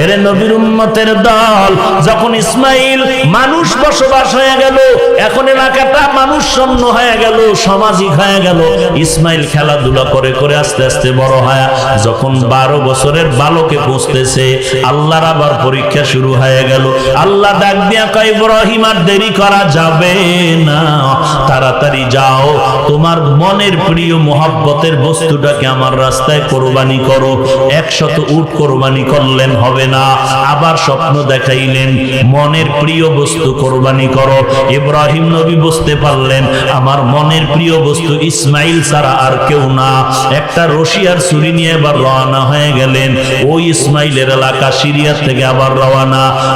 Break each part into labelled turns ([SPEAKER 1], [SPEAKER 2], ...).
[SPEAKER 1] এরে নবীর উম্মতের দল, যখন ইসমাইল মানুষ বসবাস হয়ে গেল, এখন এলাকাটা মানুষ শূন্য হয়ে গেল, সামাজিক হয়ে গেল। ইসমাইল খেলাধুলা করে করে আস্তে আস্তে বড় হয়, যখন 12 বছরের বালকে পৌঁছতেছে, আল্লাহর আবার পরীক্ষা শুরু হয়ে গেল। আল্লাহ ডাক দিয়া কয়, ইব্রাহিম আর দেরি করা যাবে না, তাড়াতাড়ি যাও, তোমার মনের প্রিয় মোহাব্বতের বস্তুটাকে আমার রাস্তায় কোরবানি করো। 100 উট কোরবানি করলেন হবে না, আবার স্বপ্ন দেখাইলেন, মনের প্রিয় বস্তু কোরবানি করো। ইব্রাহিম নবী বুঝতে পারলেন আমার মনের প্রিয় বস্তু ইসমাইল ছাড়া আর কেউ না। একটা রশি আর ছুরি নিয়ে এবার রওনা হয়ে গেলেন। ওই ইসমাইলের এলাকা সিরিয়া থেকে আবার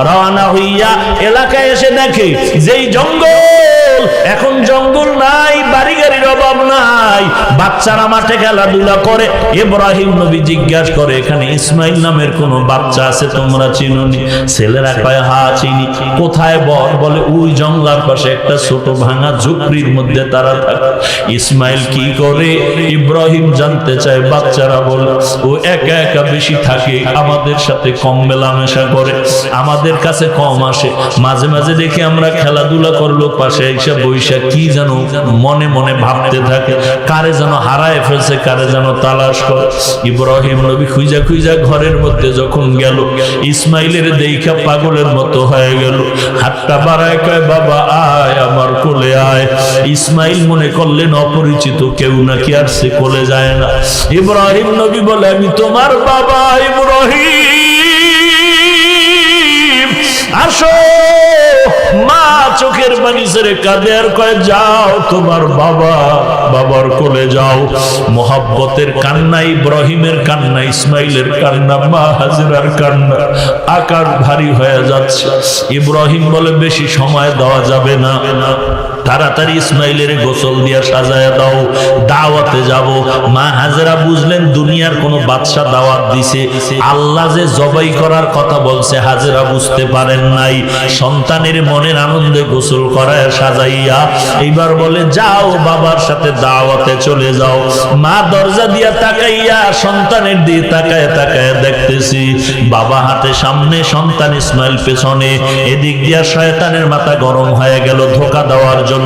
[SPEAKER 1] রওনা হইয়া এলাকায় এসে দেখে যেই জঙ্গল, এখন জঙ্গল নাই, বাড়ি গাড়ির অভাব নাই, বাচ্চারা মাঠে খেলাধুলা করে। ইব্রাহিম নবী জিজ্ঞাসা করে, এখানে ইসমাইল নামের কোন বাচ্চা আছে তোমরা চিনোনি? ছেলেরা কয়, হ্যাঁ চিনি। কোথায়? বলে ওই জঙ্গলার পাশে একটা ছোট ভাঙা ঝুপড়ির মধ্যে তারা থাকে। ইসমাইল কি করে? ইব্রাহিম জানতে চায়। বাচ্চারা বলে, ও একা একা বেশি থাকে, আমাদের সাথে কম মেলামেশা করে, আমাদের কাছে কম আসে, মাঝে মাঝে দেখি আমরা খেলাধুলা করলো, পাশে এসে বৈশা কি যেন মনে মনে ভাবতে থাকে, কারে যেন হারায় ফেলছে, কারে যেন তালাশ করে। ইব্রাহিম নবী খুঁজা খুঁজা ঘরের মধ্যে যখন গেল, ইসমাইলের দেইখা পাগলের মতো হয়ে গেল, হাতটা বাড়ায় কয়, বাবা আয়, আমার কোলে আয়। ইসমাইল মনে করলেন অপরিচিত কেউ নাকি, আর সে কোলে যায় না। ইব্রাহিম নবী বলে, আমি তোমার বাবা ইব্রাহিম, আসো। মা চোখের পানি ছেড়ে কাঁদে আর কয়, যাও তোমার বাবার কোলে যাও। মোহাব্বতের কান্না, ইব্রাহিমের কান্না, ইসমাইলের কান্না, মা হাজেরার কান্না আকার ভারী হয়ে যাচ্ছে। ইব্রাহিম বলে, বেশি সময় দেওয়া যাবে না, তাড়াতাড়ি ইসমাইলের গোসল দিয়া সাজায়া দাও, দাওয়াতে যাব। মা হাজেরা বুঝলেন দুনিয়ার কোন বাদশা দাওয়াত দিছে, আল্লাহ যে জবাই করার কথা বলছে হাজেরা বুঝতে পারেন নাই। সন্তানের মনের আনন্দে গোসল করায় সাজাইয়া এইবার বলে, যাও বাবার সাথে দাওয়াতে চলে যাও। মা দরজা দিয়া তাকাইয়া সন্তানের দিয়ে তাকায় তাকায় দেখতেছি বাবা হাতে সামনে, সন্তান ইসমাইল পেছনে। এদিক দিয়া শয়তানের মাথা গরম হয়ে গেল ধোঁকা দেওয়ার জন্য।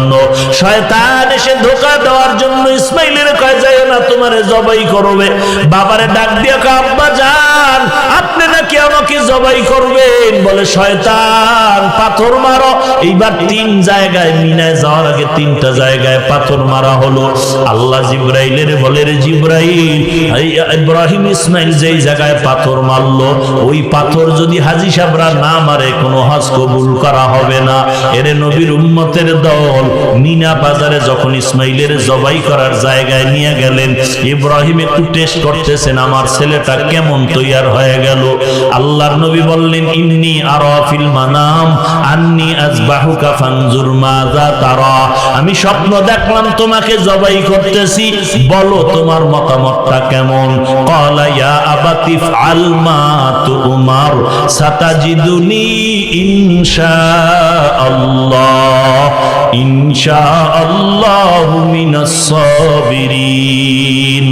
[SPEAKER 1] শয়তান এসে ধোঁকা দেওয়ার জন্য ইসমাইলের কয়, যায় না, তোমারে জবাই করবে। বাবারে ডাক দিয়া কয়, আব্বা জান, আপনি নাকি আমাকে জবাই করবেন? বলে, শয়তান পাথর মারো। এইবার 3 জায়গায়, মিনায় যাওয়ার আগে 3টা জায়গায় পাথর মারা হলো। আল্লাহ জিব্রাইলের বলে, রে জিব্রাইল, ইব্রাহিম ইসমাইল যেই জায়গায় পাথর মারলো, ওই পাথর যদি হাজী সাহেবরা না মারে কোনো হজ কবুল করা হবে না। এরে নবীর উম্মতের দল, মিনা বাজারে যখন ইসমাইলের জবাই করার জায়গায় নিয়ে গেলেন, ইব্রাহিম একটু টেস্ট করতেছেন আমার ছেলেটা কেমন তৈয়ার হয়ে গেল। আল্লাহর নবী বললেন, ইন্নী আরা ফিল মানাম আন্নী আযবাহুকা ফানজুর মাযা তারা, আমি স্বপ্ন দেখলাম তোমাকে জবাই করতেছি, বলো তোমার মতামতটা কেমন। ক্বালা ইয়া আবাতি ফাআল মা তুমার সাতাজিদুনি ইনশাআল্লাহু মিনাস সাবিরিন।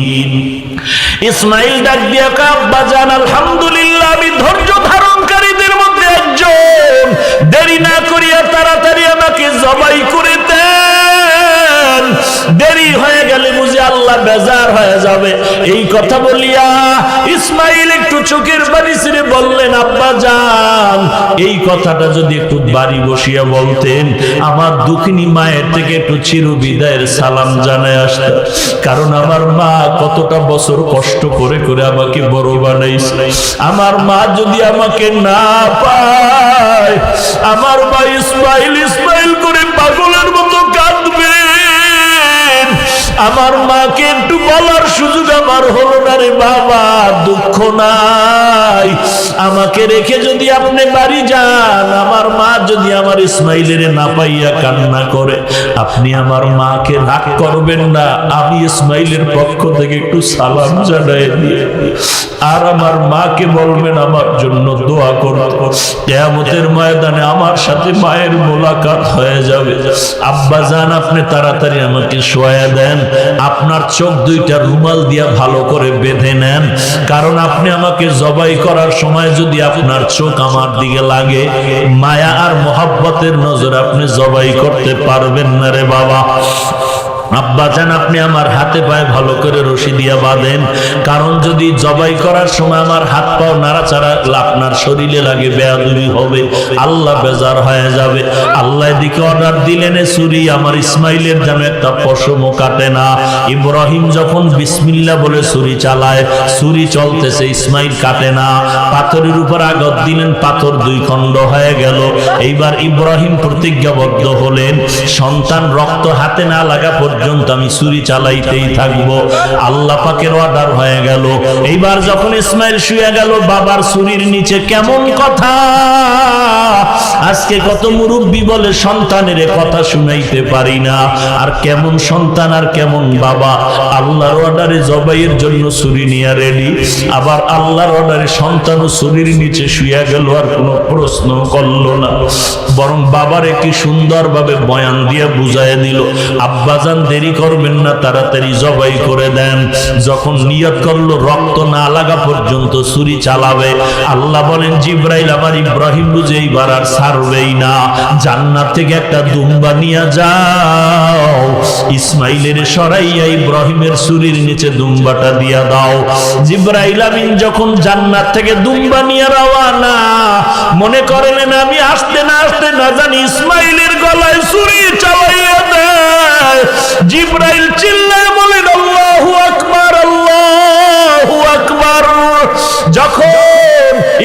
[SPEAKER 1] ইসমাইল ডাক দিয়া কয়, আব্বা জান, আলহামদুলিল্লাহ, আমি ধৈর্য ধারণকারীদের মধ্যে একজন, দেরি না করিয়া তাড়াতাড়ি আমাকে জবাই করে দেন, দেরি হয়ে গেলে বুঝি আল্লাহ বেজার হয়ে যাবে। এই কথা বলিয়া ইসমাইল একটু চোখের পানি ছেড়ে বললেন, আব্বা জান, এই কথাটা যদি একটু বাড়ি বসিয়া বলতেন, আমার দুঃখিনী মায়ের থেকে একটু চিরবিদায়ের সালাম জানায় আসতাম। কারণ আমার মা কতটা বছর কষ্ট করে করে আমাকে বড় বানাইছে। আমার মা যদি আমাকে না পায়, আমার মা ইসমাইল ইসমাইল করে পাগলের মতো কাঁদবে। আমার মাকে একটু বলার সুযোগ আমার হলো না রে বাবা, দুঃখ নাই, আমাকে রেখে যদি আপনি বাড়ি যান, আমার মা যদি আমার ইসমাইলের না পাইয়া কান্না করে, আপনি আমার মাকে রাগ করবেন না, আমি ইসমাইলের পক্ষ থেকে একটু সালাম জানাই দিয়ে, আর আমার মাকে বলবেন আমার জন্য দোয়া করতে। কিয়ামতের ময়দানে আমার সাথে মায়ের মোলাকাত হয়ে যাবে। আব্বা জান, আপনি তাড়াতাড়ি আমাকে শোয়া দেন, আপনার চোখ দুইটা রুমাল দিয়া ভালো করে বেঁধে নেন, কারণ আপনি আমাকে জবাই করার সময় যদি যদি আপনার চোখ আমার দিকে লাগে, মায়া আর মোহাব্বতের নজর আপনি জবাই করতে পারবেন না রে বাবা। আব্বাজান, আপনি আমার হাতে পায়ে ভালো করে রশি দিয়া বাঁধেন, কারণ যদি জবাই করার সময় আমার হাত পাও নাড়াচাড়া আপনার শরীরে লাগে, বেয়াদবি হবে, আল্লাহ বেজার হয়ে যাবে। আল্লাহ এদিকে অর্ডার দিলেন, ছুরি আমার ইসমাইলের যেন একটা পশমও কাটে না। ইব্রাহিম যখন বিসমিল্লাহ বলে ছুরি চালায়, ছুরি চলতেছে, ইসমাইল কাটে না। পাথরের উপর আঘাত দিলেন, পাথর দুই খণ্ড হয়ে গেল। এইবার ইব্রাহিম প্রতিজ্ঞাবদ্ধ হলেন, সন্তান রক্ত হাতে না লাগা পর্যন্ত আমি ছুরি চালাইতেই থাকবো। আল্লাহ পাকের অর্ডার হয়ে গেল। এইবার যখন ইসমাইল শুয়ে গেল, বাবার ছুরির নিচে কেমন কথা! আজকে কত মুরব্বী বলে সন্তানের কথা শুনাইতে পারি না। আর কেমন সন্তান আর কেমন বাবা! আল্লাহর অর্ডারে জবাইয়ের জন্য ছুরি নিয়ে রেডি, আবার আল্লাহর অর্ডারে সন্তানও ছুরির নিচে শুয়ে গেল, আর কোনো প্রশ্ন করলো না, বরং বাবারে কি সুন্দরভাবে বয়ান দিয়ে বুঝাইয়া দিল, আব্বাজান দেরি করবেন না, তাড়াতাড়ি জবাই করে দেন। যখন নিয়ত করলো রক্ত না লাগা পর্যন্ত ছুরি চালাবে, আল্লাহ বলেন, জিব্রাইল আমার ইব্রাহিম বুঝে এইবার আর ছাড়বেই না, জান্নাত থেকে একটা দুম্বা নিয়ে যাও, ইসমাইলের সরাইয়া ইব্রাহিমের ছুরির নিচে দুম্বাটা দিয়া দাও। জিব্রাইল আমিন যখন জান্নাত থেকে দুম্বা নিয়ে রওয়ানা, মনে করেন আমি আসতে না জানি ইসমাইলের গলায় ছুরি চালাইয়া দেয়। জিব্রাইল চিল্লায় বলেন, আল্লাহু আকবার, আল্লাহু আকবার। যখন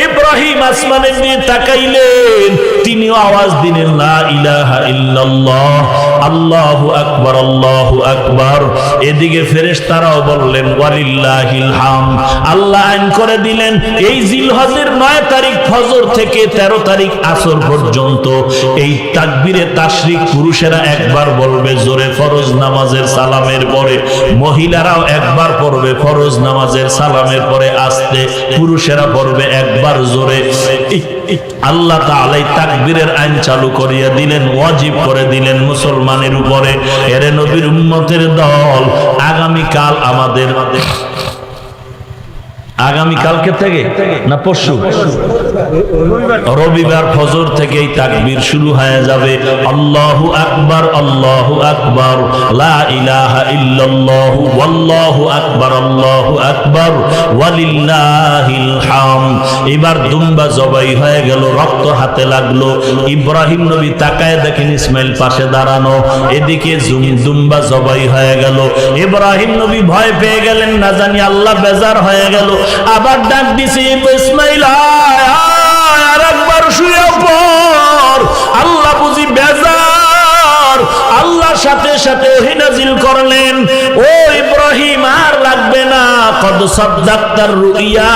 [SPEAKER 1] ইব্রাহিম আসমানের দিকে তাকাইলেন, তিনিও আওয়াজ দিলেন, লা ইলাহা ইল্লাল্লাহ, আল্লাহু আকবার, আল্লাহু আকবার। এদিকে ফেরেশতারাও বললেন, ওয়ালিল্লাহিল হামদ। আল্লাহ আইন করে দিলেন, এই জিলহজের 9 তারিখ ফজর থেকে 13 তারিখ আসর পর্যন্ত এই তাকবীরে তাশরিক পুরুষেরা একবার বলবে জোরে ফরজ নামাজের সালামের পরে, মহিলারাও একবার পড়বে ফরজ নামাজের সালামের পরে আস্তে, পুরুষেরা পড়বে একবার জোরে। আল্লাহ তাআলা তাকবীরের আইন চালু করিয়া দিলেন, ওয়াজিব করে দিলেন মুসলমানের উপরে। এরে নবীর উম্মতের দল, আগামীকাল আমাদের আগামীকালকে থেকে না পরশু রবিবার ফজর থেকেই তাকবীর শুরু হয়ে যাবে। আল্লাহু আকবার, আল্লাহু আকবার, লা ইলাহা ইল্লাল্লাহু, ওয়াল্লাহু আকবার, আল্লাহু আকবার, ওয়ালিল্লাহিল হামদ। এবার দুম্বা জবাই হয়ে গেল, রক্ত হাতে লাগলো। ইব্রাহিম নবী তাকায় দেখেন ইসমাইল পাশে দাঁড়ানো, এদিকে দুম্বা জবাই হয়ে গেল। ইব্রাহিম নবী ভয় পেয়ে গেলেন, না জানি আল্লাহ বেজার হয়ে গেল। আবার ডাক দিছে, ইসমাইল আর একবার শুয়ে পড়। আল্লাহ বুঝি বেজার, আল্লাহর সাথে সাথে ওহী নাজিল করলেন, ও ইব্রাহিম আর লাগবে না, কদ সাদ্দাক্তার রুইয়া,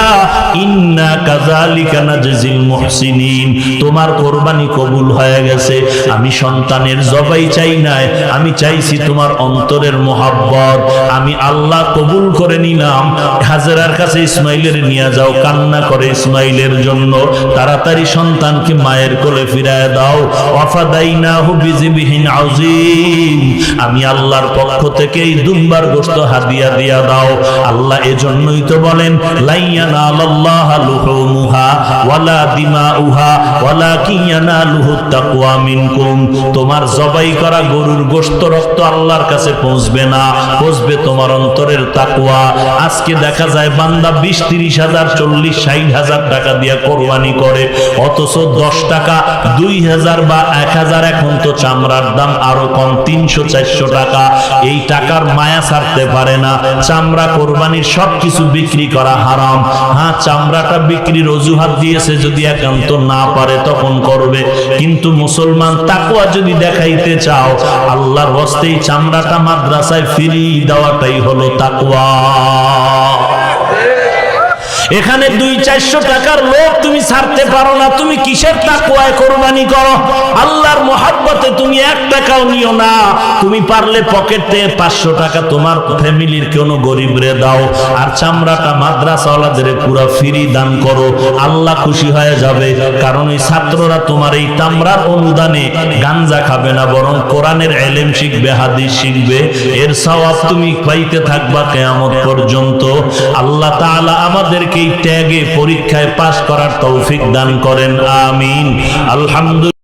[SPEAKER 1] ইন্না কাযালিকা নাজজিল মুহসিনিন। তোমার কুরবানি কবুল হয়ে গেছে। আমি সন্তানের জবাই চাই নাই, আমি চাইছি তোমার অন্তরের মোহাব্বত। আমি আল্লাহ কবুল করে নিলাম। হাজেরার কাছে ইসমাইলের নিয়ে যাও, কান্না করে ইসমাইলের জন্য, তাড়াতাড়ি সন্তানকে মায়ের কোলে ফিরায় দাও। ওয়াফাদাইনাহু বিযিবহিন আযীম। আমি আল্লাহর পক্ষ থেকে এই দুম্বার গোশত হাদিয়া দিয়া দাও। আল্লাহ এজন্যই তো বলেন, লাইয়ানালাল্লাহা লুহুমুহা ওয়ালা দিমাউহা ওয়ালাকিন ইয়ানালুহুত তাকওয়া মিনকুম। তোমার জবাই করা গরুর গোশত রক্ত আল্লাহর কাছে পৌঁছবে না, পৌঁছবে তোমার অন্তরের তাকওয়া। আজকে দেখা যায় বান্দা 20-30 হাজার 40-60 হাজার টাকা দিয়া কোরবানি করে, অথচ 10 টাকা 2000 বা 1000, এখন তো চামড়ার দাম আরো কম, 300-400 টাকা। এই টাকার মায়া ছাড়তে পারে না। চামড়া কোরবানির সবকিছু বিক্রি করা হারাম। হ্যাঁ, চামড়াটা বিক্রির অজুহাত দিয়েছে, যদি একান্ত না পারে তখন করবে। কিন্তু মুসলমান তাকওয়া যদি দেখাইতে চাও, আল্লাহর হস্তেই চামড়াটা মাদ্রাসায় ফ্রি দেওয়াটাই হলো তাকওয়া। এখানে 200-400 টাকার লোক তুমি ছাড়তে পারো না, তুমি কিসের তাকওয়ায় কোরবানি করো? আল্লাহর মোহাব্বতে তুমি 1 টাকাও নিও না। তুমি পারলে পকেটে 500 টাকা তোমার ফ্যামিলির কোনো গরিবরে দাও, আর চামড়াটা মাদ্রাসাওয়ালাদের পুরো ফ্রি দান করো। আল্লাহ খুশি হয়ে যাবে, কারণ এই ছাত্ররা তোমার এই চামড়ার অনুদানে গাঞ্জা খাবে না, বরং কোরআনের ইলম শিখবে, হাদিস শিখবে। এর সওয়াব তুমি পাইতে থাকবা কিয়ামত পর্যন্ত। আল্লাহ তাআলা আমাদেরকে আমাদেরকে এই ত্যাগে পরীক্ষায় পাশ করার তৌফিক দান করেন, আমিন। আলহামদুলিল্লাহ।